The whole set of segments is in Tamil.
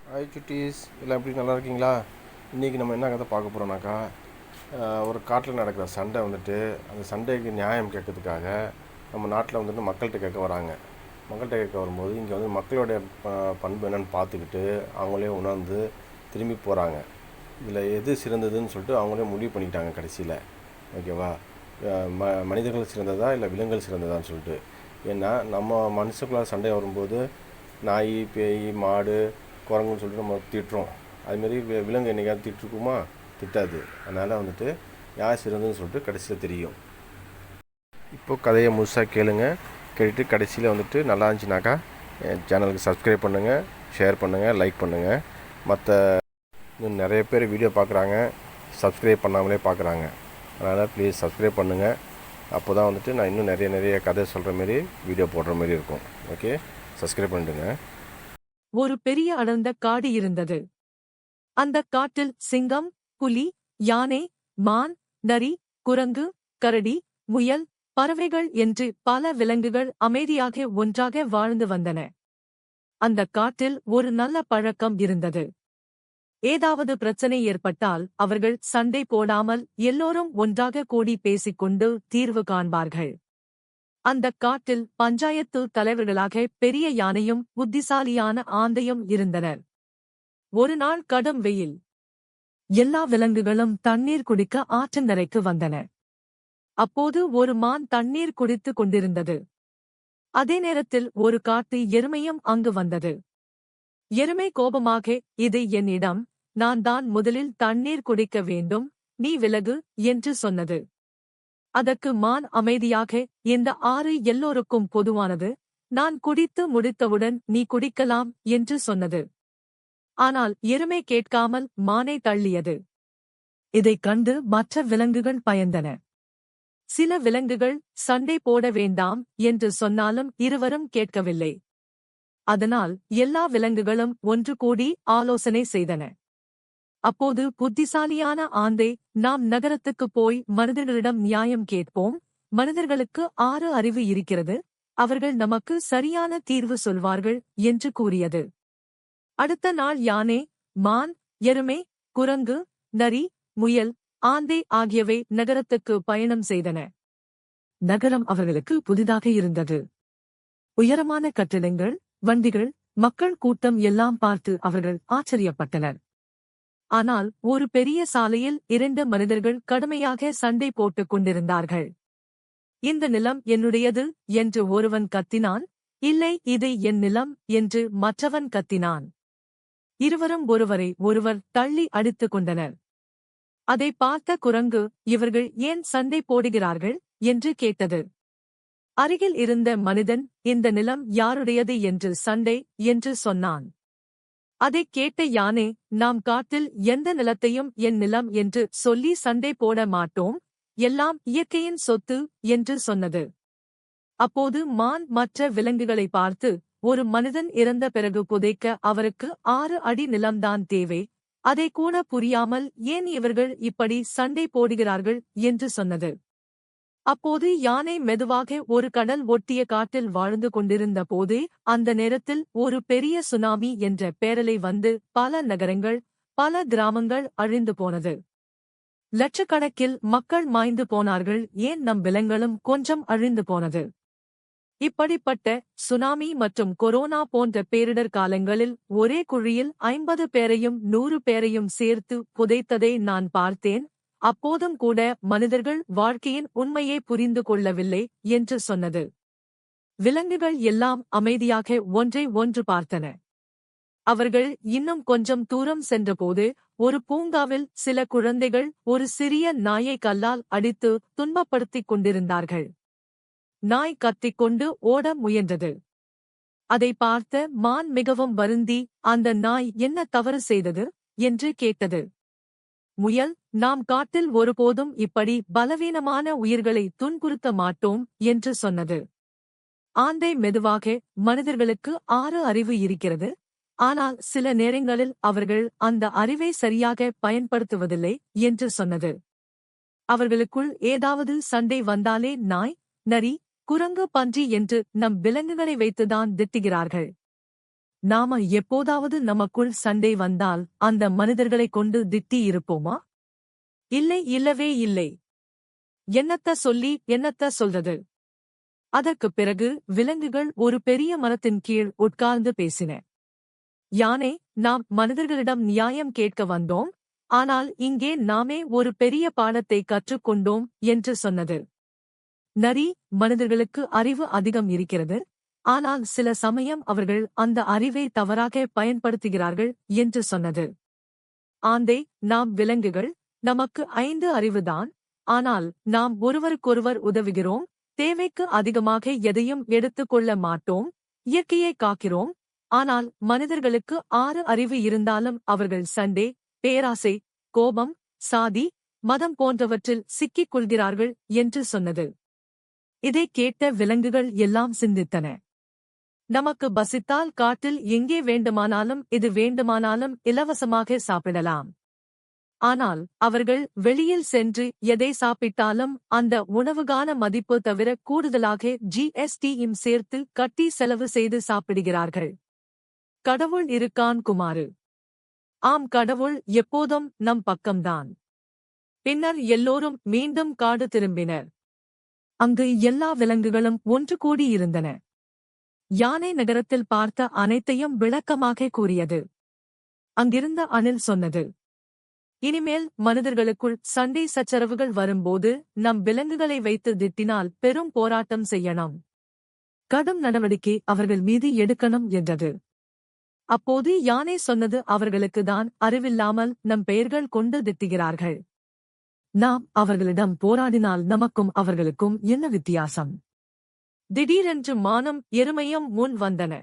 ஹாய் குட்டீஸ், எல்லாம் எப்படி நல்லா இருக்கீங்களா? இன்றைக்கி நம்ம என்ன கதை பார்க்க போகிறோம்னாக்கா, ஒரு காட்டில் நடக்கிற சண்டை வந்துட்டு அந்த சண்டைக்கு நியாயம் கேட்கறதுக்காக நம்ம நாட்டில் வந்துட்டு மக்கள்கிட்ட கேட்க வராங்க. மக்கள்கிட்ட கேட்க வரும்போது இங்கே வந்து மக்களுடைய பண்பு என்னென்னு பார்த்துக்கிட்டு அவங்களே உணர்ந்து திரும்பி போகிறாங்க. இதில் எது சிறந்ததுன்னு சொல்லிட்டு அவங்களே முடிவு பண்ணிக்கிட்டாங்க கடைசியில். ஓகேவா? மனிதர்கள் சிறந்ததா இல்லை விலங்குகள் சிறந்ததான்னு சொல்லிட்டு. ஏன்னா நம்ம மனுஷக்குள்ள சண்டை வரும்போது நாய், பேய், மாடு, குரங்குன்னு சொல்லிட்டு நம்ம திட்டுறோம். அதுமாரி விலங்கு என்றைக்காவது திட்டுருக்குமா? திட்டாது. அதனால் வந்துட்டு யார் சிறந்ததுன்னு சொல்லிட்டு கடைசியில் தெரியும். இப்போது கதையை முழுசாக கேளுங்க. கேட்டுட்டு கடைசியில் வந்துட்டு நல்லா இருந்துச்சுனாக்கா சேனலுக்கு சப்ஸ்கிரைப் பண்ணுங்கள், ஷேர் பண்ணுங்கள், லைக் பண்ணுங்கள். மற்ற இன்னும் நிறைய பேர் வீடியோ பார்க்குறாங்க, சப்ஸ்கிரைப் பண்ணாமலே பார்க்குறாங்க. அதனால் ப்ளீஸ் சப்ஸ்கிரைப் பண்ணுங்கள். அப்போ தான் வந்துட்டு நான் இன்னும் நிறைய கதை சொல்கிற மாரி வீடியோ போடுற மாரி இருக்கும். ஓகே, சப்ஸ்கிரைப் பண்ணிடுங்க. ஒரு பெரிய அடர்ந்த காடு இருந்தது. அந்தக் காட்டில் சிங்கம், புலி, யானை, மான், நரி, குரங்கு, கரடி, முயல், பறவைகள் என்று பல விலங்குகள் அமைதியாக ஒன்றாக வாழ்ந்து வந்தன. அந்தக் காட்டில் ஒரு நல்ல பழக்கம் இருந்தது. ஏதாவது பிரச்சனை ஏற்பட்டால் அவர்கள் சண்டை போடாமல் எல்லோரும் ஒன்றாக கூடி பேசிக்கொண்டு தீர்வு காண்பார்கள். அந்தக் காட்டில் பஞ்சாயத்து தலைவர்களாக பெரிய யானையும் புத்திசாலியான ஆந்தையும் இருந்தனர். ஒரு நாள் கடும் வெயில். எல்லா விலங்குகளும் தண்ணீர் குடிக்க ஆற்றங்கரைக்கு வந்தன. அப்போது ஒரு மான் தண்ணீர் குடித்துக் கொண்டிருந்தது. அதே நேரத்தில் ஒரு காட்டு எருமையும் அங்கு வந்தது. எருமை கோபமாக, இது என் இடம், நான் தான் முதலில் தண்ணீர் குடிக்க வேண்டும், நீ விலகு என்று சொன்னது. அதற்கு மான் அமைதியாக, இந்த ஆறு எல்லோருக்கும் பொதுவானது, நான் குடித்து முடித்தவுடன் நீ குடிக்கலாம் என்று சொன்னது. ஆனால் எருமை கேட்காமல் மானை தள்ளியது. இதைக் கண்டு மற்ற விலங்குகள் பயந்தன. சில விலங்குகள் சண்டை போட வேண்டாம் என்று சொன்னாலும் இருவரும் கேட்கவில்லை. அதனால் எல்லா விலங்குகளும் ஒன்று கூடி ஆலோசனை செய்தன. அப்போது புத்திசாலியான ஆந்தை, நாம் நகரத்துக்குப் போய் மனிதர்களிடம் நியாயம் கேட்போம், மனிதர்களுக்கு 6 அறிவு இருக்கிறது, அவர்கள் நமக்கு சரியான தீர்வு சொல்வார்கள் என்று கூறியது. அடுத்த நாள் யானை, மான், எருமை, குரங்கு, நரி, முயல், ஆந்தை ஆகியவை நகரத்துக்கு பயணம் செய்தன. நகரம் அவர்களுக்கு புதிதாக இருந்தது. உயரமான கட்டிடங்கள், வண்டிகள், மக்கள் கூட்டம் எல்லாம் பார்த்து அவர்கள் ஆச்சரியப்பட்டனர். ஆனால் ஒரு பெரிய சாலையில் 2 மனிதர்கள் கடுமையாக சண்டை போட்டுக் கொண்டிருந்தார்கள். இந்த நிலம் என்னுடையது என்று ஒருவன் கத்தினான். இல்லை, இது என் நிலம் என்று மற்றவன் கத்தினான். இருவரும் ஒருவரை ஒருவர் தள்ளி அடித்துக் கொண்டனர். அதை பார்த்த குரங்கு, இவர்கள் ஏன் சண்டை போடுகிறார்கள் என்று கேட்டது. அருகில் இருந்த மனிதன், இந்த நிலம் யாருடையது என்று சண்டை என்று சொன்னான். அதைக் கேட்ட யானை, நாம் காட்டில் எந்த நிலத்தையும் என் நிலம் என்று சொல்லி சண்டை போட மாட்டோம், எல்லாம் இயற்கையின் சொத்து என்று சொன்னது. அப்போது மான் மற்ற விலங்குகளை பார்த்து, ஒரு மனிதன் இறந்த பிறகு புதைக்க அவருக்கு 6 அடி நிலம்தான் தேவை, அதை கூட புரியாமல் ஏன் இவர்கள் இப்படி சண்டை போடுகிறார்கள் என்று சொன்னது. அப்போது யானை மெதுவாக, ஒரு கடல் ஒட்டிய காட்டில் வாழ்ந்து கொண்டிருந்த போதே அந்த நேரத்தில் ஒரு பெரிய சுனாமி என்ற பேரலை வந்து பல நகரங்கள், பல கிராமங்கள் அழிந்து போனது. லட்சக்கணக்கில் மக்கள் மாய்ந்து போனார்கள், ஏன் நம் விலங்குகளும் கொஞ்சம் அழிந்து போனது. இப்படிப்பட்ட சுனாமி மற்றும் கொரோனா போன்ற பேரிடர் காலங்களில் ஒரே குழியில் 50 பேரையும் 100 பேரையும் சேர்த்து புதைத்ததை நான் பார்த்தேன், அப்போதும் கூட மனிதர்கள் வாழ்க்கையின் உண்மையை புரிந்து கொள்ளவில்லை என்று சொன்னது. விலங்குகள் எல்லாம் அமைதியாக ஒன்றை ஒன்று பார்த்தன. அவர்கள் இன்னும் கொஞ்சம் தூரம் சென்றபோது ஒரு பூங்காவில் சில குழந்தைகள் ஒரு சிறிய நாயை கல்லால் அடித்து துன்பப்படுத்திக் கொண்டிருந்தார்கள். நாய் கத்திக்கொண்டு ஓட முயன்றது. அதை பார்த்த மான் மிகவும் வருந்தி, அந்த நாய் என்ன தவறு செய்தது என்று கேட்டது. முயல், நாம் காட்டில் ஒருபோதும் இப்படி பலவீனமான உயிர்களை துன்புறுத்த மாட்டோம் என்று சொன்னது. ஆந்தை மெதுவாக, மனிதர்களுக்கு 6 அறிவு இருக்கிறது, ஆனால் சில நேரங்களில் அவர்கள் அந்த அறிவை சரியாக பயன்படுத்துவதில்லை என்று சொன்னது. அவர்களுக்குள் ஏதாவது சண்டை வந்தாலே நாய், நரி, குரங்கு, பன்றி என்று நம் விலங்குகளை வைத்துதான் திட்டுகிறார்கள். நாம எப்போதாவது நமக்குள் சண்டை வந்தால் அந்த மனிதர்களைக் கொண்டு திட்டி இருப்போமா? இல்லை, இல்லவே இல்லை. என்னத்த சொல்றது? அதற்குப் பிறகு விலங்குகள் ஒரு பெரிய மரத்தின் கீழ் உட்கார்ந்து பேசின. யானை, நாம் மனிதர்களிடம் நியாயம் கேட்க வந்தோம், ஆனால் இங்கே நாமே ஒரு பெரிய பாடத்தை கற்றுக்கொண்டோம் என்று சொன்னது. நரி, மனிதர்களுக்கு அறிவு அதிகம் இருக்கிறது, ஆனால் சில சமயம் அவர்கள் அந்த அறிவை தவறாக பயன்படுத்துகிறார்கள் என்று சொன்னது. ஆந்தை, நாம் விலங்குகள், நமக்கு 5 அறிவுதான், ஆனால் நாம் ஒருவருக்கொருவர் உதவுகிறோம், தேவைக்கு அதிகமாக எதையும் எடுத்துக்கொள்ள மாட்டோம், இயற்கையை காக்கிறோம். ஆனால் மனிதர்களுக்கு 6 அறிவு இருந்தாலும் அவர்கள் சண்டை, பேராசை, கோபம், சாதி, மதம் போன்றவற்றில் சிக்கிக் கொள்கிறார்கள் என்று சொன்னது. இதைக் கேட்ட விலங்குகள் எல்லாம் சிந்தித்தன. நமக்கு பசித்தால் காட்டில் எங்கே வேண்டுமானாலும் எது வேண்டுமானாலும் இலவசமாக சாப்பிடலாம். ஆனால் அவர்கள் வெளியில் சென்று எதை சாப்பிட்டாலும் அந்த உணவுக்கான மதிப்பு தவிர கூடுதலாக GSTயும் சேர்த்து கட்டி செலவு செய்து சாப்பிடுகிறார்கள். கடவுள் இருக்கான் குமாரு. ஆம், கடவுள் எப்போதும் நம் பக்கம்தான். பின்னர் எல்லோரும் மீண்டும் காடு திரும்பினர். அங்கு எல்லா விலங்குகளும் ஒன்று கூடியிருந்தன. யானை நகரத்தில் பார்த்த அனைத்தையும் விளக்கமாக கூறியது. அங்கிருந்த அணில் சொன்னது, இனிமேல் மனிதர்களுக்குள் சண்டை சச்சரவுகள் வரும்போது நம் விலங்குகளை வைத்து திட்டினால் பெரும் போராட்டம் செய்யணும். கடும் நடவடிக்கை அவர்கள் மீது எடுக்கணும் என்றது. அப்போது யானை சொன்னது, அவர்களுக்குதான் அறிவில்லாமல் நம் பெயர்கள் கொண்டு திட்டுகிறார்கள். நாம் அவர்களிடம் போராடினால் நமக்கும் அவர்களுக்கும் என்ன வித்தியாசம்? திடீரென்று மானும் எருமையும் முன் வந்தன.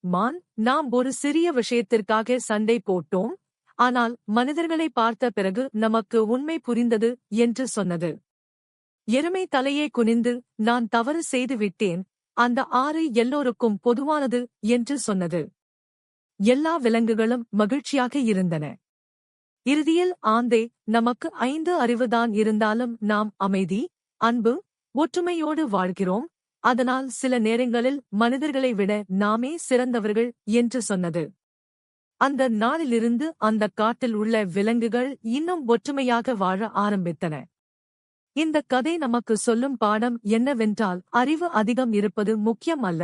மான், நாம் ஒரு சிறிய விஷயத்திற்காக சண்டை போட்டோம், ஆனால் மனிதர்களை பார்த்த பிறகு நமக்கு உண்மை புரிந்தது என்று சொன்னது. எருமை தலையை குனிந்து, நான் தவறு செய்து விட்டேன், அந்த ஆறு எல்லோருக்கும் பொதுவானது என்று சொன்னது. எல்லா விலங்குகளும் மகிழ்ச்சியாக இருந்தன. இறுதியில் ஆந்தை, நமக்கு 5 அறிவுதான் இருந்தாலும் நாம் அமைதி, அன்பு, ஒற்றுமையோடு வாழ்கிறோம், அதனால் சில நேரங்களில் மனிதர்களை விட நாமே சிறந்தவர்கள் என்று சொன்னது. அந்த நாளிலிருந்து அந்த காட்டில் உள்ள விலங்குகள் இன்னும் ஒற்றுமையாக வாழ ஆரம்பித்தன. இந்த கதை நமக்கு சொல்லும் பாடம் என்னவென்றால், அறிவு அதிகம் இருப்பது முக்கியம் அல்ல,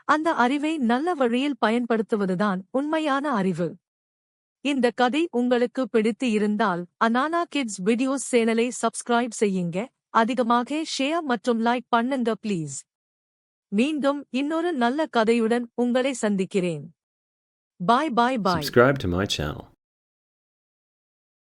அந்த அறிவை நல்ல வழியில் பயன்படுத்துவதுதான் உண்மையான அறிவு. இந்த கதை உங்களுக்கு பிடித்து இருந்தால் அனானா கிட்ஸ் வீடியோஸ் சேனலை சப்ஸ்கிரைப் செய்யுங்க, அதிகமாக ஷேர் மற்றும் லைக் பண்ணுங்க ப்ளீஸ். மீண்டும் இன்னொரு நல்ல கதையுடன் உங்களை சந்திக்கிறேன். பாய் பாய் பாய். Subscribe to my channel.